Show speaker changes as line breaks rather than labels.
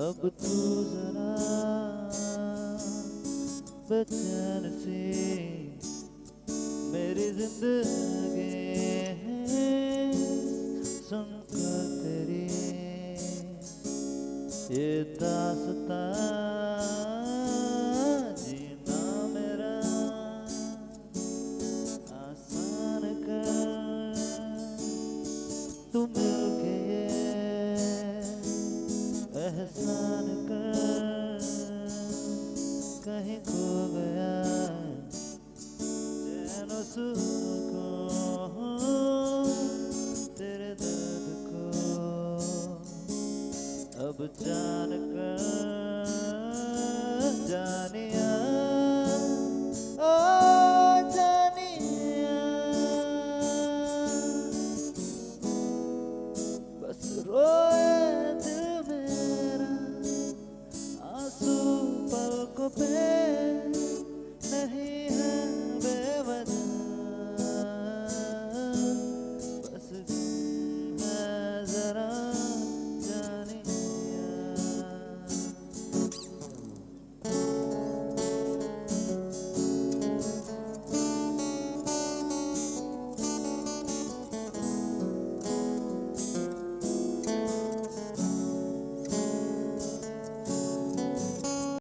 अब तू जरा बेचैन सी मेरी जिंदगी है, सुनकर तेरी ये दास्तां जीना मेरा आसान कर, तू मिलके ये एहसान कर, कहीं खो गया चैन और सुकून तेरे दर्द को अब जान कर जानिया